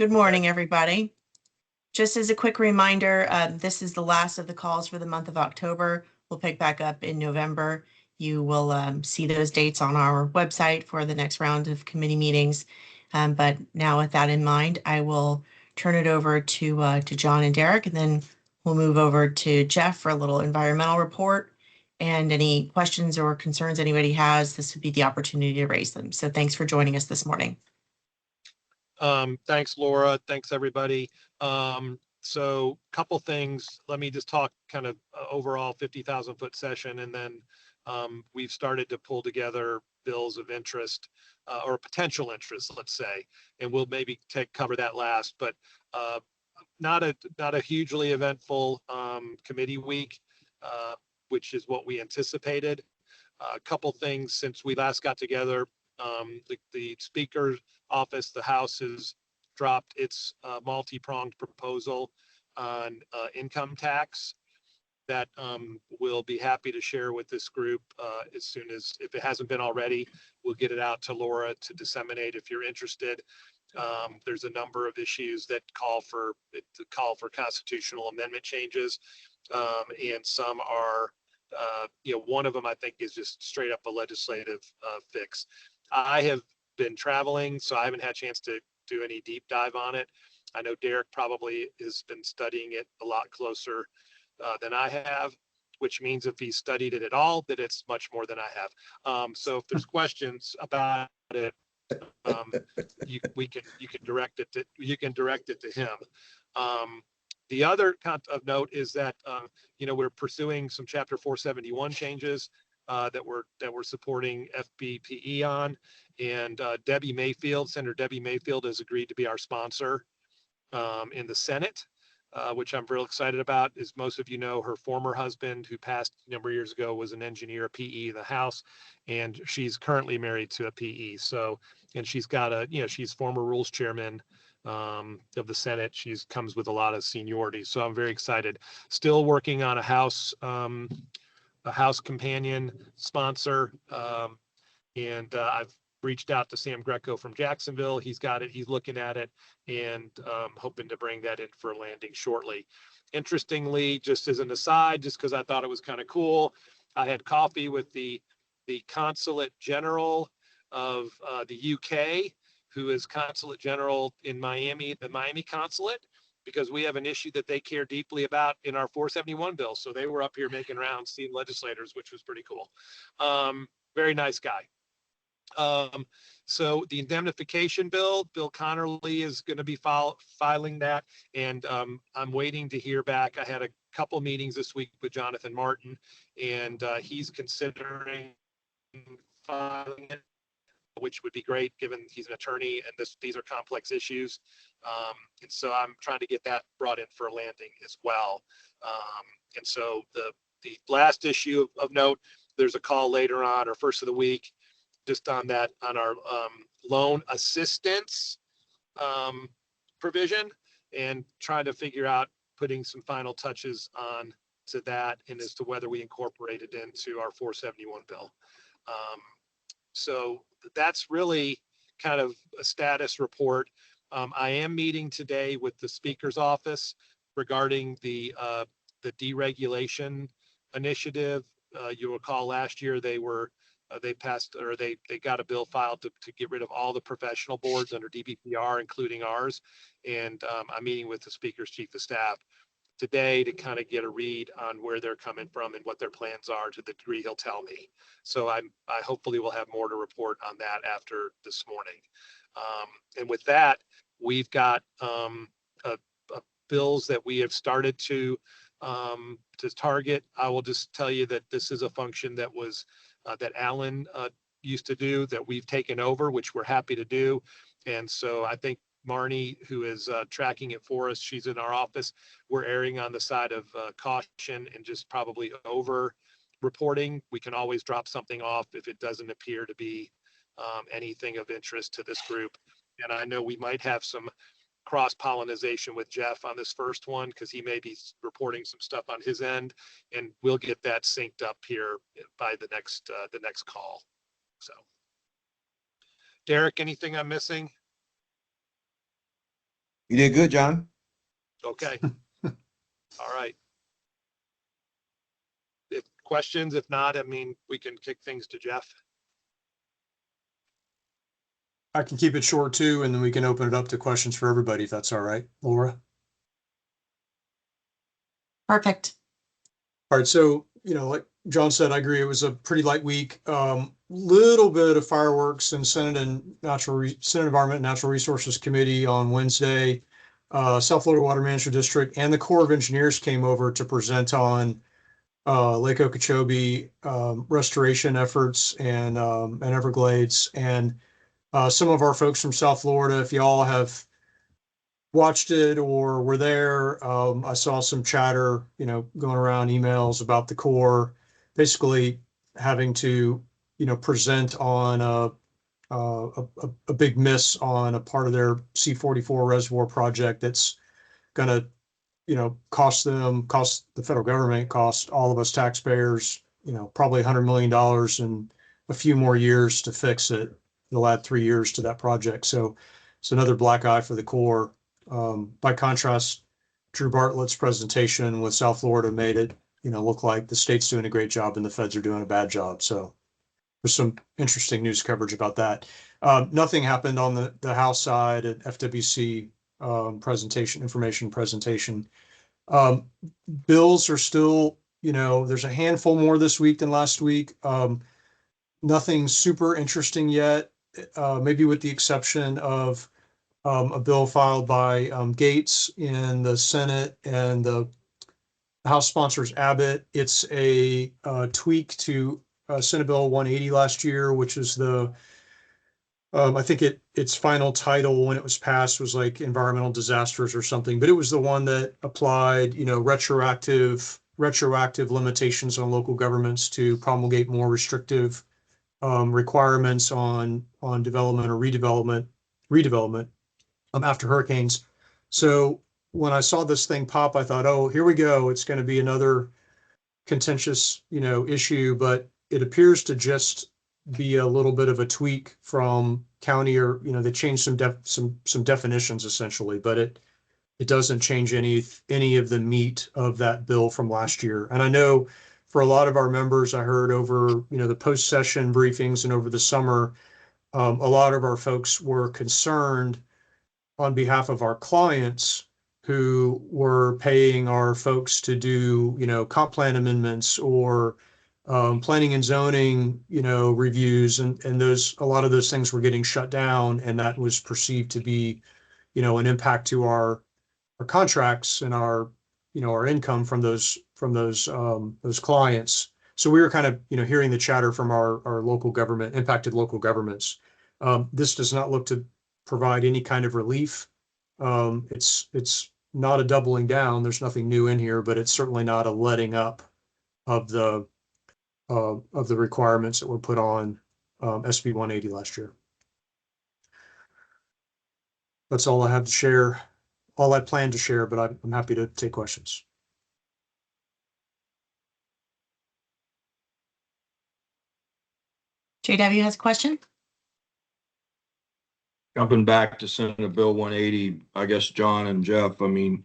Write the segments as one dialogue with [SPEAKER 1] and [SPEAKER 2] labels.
[SPEAKER 1] Good morning, everybody. Just as a quick reminder, this is the last of the calls for the month of October. We'll pick back up in November. You will see those dates on our website for the next round of committee meetings. But now with that in mind, I will turn it over to John and Derek, and then we'll move over to Jeff for a little environmental report. And any questions or concerns anybody has, this would be the opportunity to raise them. So thanks for joining us this morning.
[SPEAKER 2] Thanks, Laura. Thanks, everybody. So a couple things. Let me just talk kind of overall 50,000 foot session, and then we've started to pull together bills of interest or potential interest, let's say, and we'll maybe cover that last. But not a hugely eventful committee week, which is what we anticipated. A couple things since we last got together. The Speaker's office, the House, has dropped its multi-pronged proposal on income tax that we'll be happy to share with this group as soon as, if it hasn't been already, we'll get it out to Laura to disseminate if you're interested. There's a number of issues that call for constitutional amendment changes, and some are, one of them I think is just straight up a legislative fix. I have been traveling, so I haven't had a chance to do any deep dive on it. I know Derek probably has been studying it a lot closer than I have, which means if he's studied it at all, that it's much more than I have. So if there's questions about it, you can direct it to him. The other of note is that we're pursuing some Chapter 471 changes that we're supporting FBPE on, and Senator Debbie Mayfield has agreed to be our sponsor in the Senate, which I'm real excited about. As most of you know, her former husband, who passed a number of years ago, was an engineer, a PE in the House, and she's currently married to a PE. So, and she's got she's former Rules Chairman of the Senate. She's comes with a lot of seniority. So I'm very excited. Still working on a House companion sponsor, and I've reached out to Sam Greco from Jacksonville. He's got it. He's looking at it, and hoping to bring that in for landing shortly. Interestingly, just as an aside, just because I thought it was kind of cool, I had coffee with the Consulate General of the UK, who is Consulate General in Miami, the Miami Consulate, because we have an issue that they care deeply about in our 471 bill. So they were up here making rounds, seeing legislators, which was pretty cool. Very nice guy. So the indemnification bill, Bill Connerly is going to be filing that, and I'm waiting to hear back. I had a couple meetings this week with Jonathan Martin, and he's considering filing it, which would be great given he's an attorney and these are complex issues. And so I'm trying to get that brought in for a landing as well. And so the last issue of note, there's a call later on or first of the week, just on that, on our loan assistance provision, and trying to figure out putting some final touches on to that, and as to whether we incorporate it into our 471 bill. So that's really kind of a status report. I am meeting today with the Speaker's office regarding the deregulation initiative. You'll recall last year they passed, or they got a bill filed to get rid of all the professional boards under DBPR, including ours. And I'm meeting with the Speaker's Chief of Staff today to kind of get a read on where they're coming from and what their plans are, to the degree he'll tell me. So I hopefully will have more to report on that after this morning. And with that, we've got bills that we have started to target. I will just tell you that this is a function that was that Alan used to do, that we've taken over, which we're happy to do. And so I think Marnie, who is tracking it for us, she's in our office. We're erring on the side of caution and just probably over reporting. We can always drop something off if it doesn't appear to be anything of interest to this group. And I know we might have some cross-pollination with Jeff on this first one, because he may be reporting some stuff on his end, and we'll get that synced up here by the next call. So, Derek, anything I'm missing?
[SPEAKER 3] You did good, John.
[SPEAKER 2] Okay. All right. If questions, if not, I mean, we can kick things to Jeff.
[SPEAKER 4] I can keep it short too, and then we can open it up to questions for everybody if that's all right, Laura.
[SPEAKER 1] Perfect.
[SPEAKER 4] All right, so like John said, I agree. It was a pretty light week. Little bit of fireworks in Senate Environment and Natural Resources Committee on Wednesday. South Florida Water Management District and the Corps of Engineers came over to present on Lake Okeechobee restoration efforts and Everglades. And some of our folks from South Florida, if y'all have watched it or were there, I saw some chatter, going around emails about the Corps basically having to, present on a big miss on a part of their C-44 reservoir project that's going to, cost the federal government, cost all of us taxpayers, probably $100 million in a few more years to fix it. They'll add 3 years to that project. So it's another black eye for the Corps. By contrast, Drew Bartlett's presentation with South Florida made it, look like the state's doing a great job and the feds are doing a bad job. So there's some interesting news coverage about that. Nothing happened on the House side at FWC information presentation. Bills are still, there's a handful more this week than last week. Nothing super interesting yet, maybe with the exception of a bill filed by Gates in the Senate and the House sponsors Abbott. It's a tweak to Senate Bill 180 last year, which is I think its final title when it was passed was like environmental disasters or something, but it was the one that applied, retroactive limitations on local governments to promulgate more restrictive requirements on development or redevelopment after hurricanes. So when I saw this thing pop, I thought, oh, here we go. It's going to be another contentious, issue, but it appears to just be a little bit of a tweak from county, or, they changed some definitions essentially, but it doesn't change any of the meat of that bill from last year. And I know for a lot of our members, I heard over, the post-session briefings and over the summer, a lot of our folks were concerned on behalf of our clients who were paying our folks to do, comp plan amendments or planning and zoning, reviews, and a lot of those things were getting shut down, and that was perceived to be, an impact to our contracts and our income from those clients. So we were kind of, hearing the chatter from our local government, impacted local governments. This does not look to provide any kind of relief. It's not a doubling down. There's nothing new in here, but it's certainly not a letting up of the requirements that were put on SB 180 last year. That's all I have to share, all I plan to share, but I'm happy to take questions.
[SPEAKER 1] JW has a question.
[SPEAKER 5] Jumping back to Senate Bill 180, I guess, John and Jeff, I mean,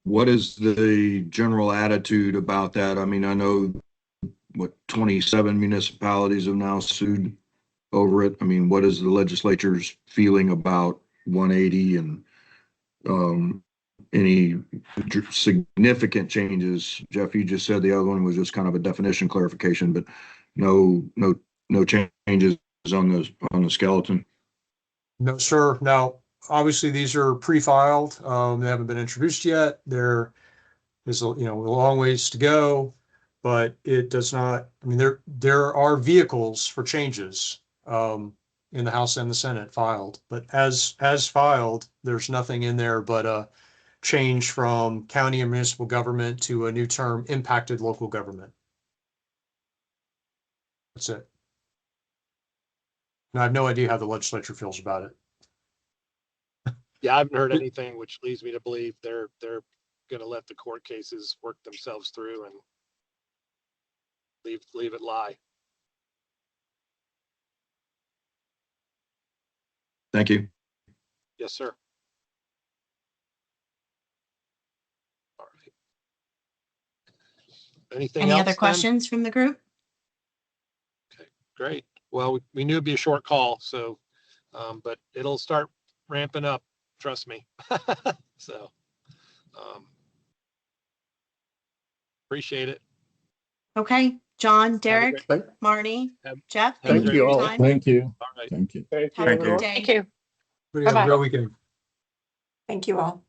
[SPEAKER 5] what is the general attitude about that? I mean, I know 27 municipalities have now sued over it. I mean, what is the legislature's feeling about 180 and any significant changes? Jeff, you just said the other one was just kind of a definition clarification, but no changes on the skeleton.
[SPEAKER 4] No, sir. Now, obviously, these are pre-filed. They haven't been introduced yet. There is a long ways to go, but it does not. I mean, there are vehicles for changes in the House and the Senate filed, but as filed, there's nothing in there but a change from county and municipal government to a new term, impacted local government. That's it. And I have no idea how the legislature feels about it.
[SPEAKER 2] Yeah, I haven't heard anything, which leads me to believe they're going to let the court cases work themselves through and leave it lie.
[SPEAKER 5] Thank you.
[SPEAKER 2] Yes, sir. anything
[SPEAKER 1] Any
[SPEAKER 2] else
[SPEAKER 1] other
[SPEAKER 2] then?
[SPEAKER 1] questions from the group?
[SPEAKER 2] Great. Well, we knew it'd be a short call, so, but it'll start ramping up, trust me. So, appreciate it.
[SPEAKER 1] Okay, John, Derek,
[SPEAKER 3] Thank
[SPEAKER 1] Marnie,
[SPEAKER 2] Have-
[SPEAKER 1] Jeff,
[SPEAKER 2] have a
[SPEAKER 1] thank you
[SPEAKER 2] great
[SPEAKER 1] for your
[SPEAKER 3] all.
[SPEAKER 1] time.
[SPEAKER 6] Thank you.
[SPEAKER 2] All right.
[SPEAKER 6] Thank you.
[SPEAKER 3] Thank
[SPEAKER 1] Have a
[SPEAKER 5] Thank
[SPEAKER 1] good
[SPEAKER 5] you.
[SPEAKER 1] day.
[SPEAKER 7] Thank you.
[SPEAKER 4] Everybody have a
[SPEAKER 7] Bye-bye.
[SPEAKER 4] great weekend.
[SPEAKER 7] Thank you all.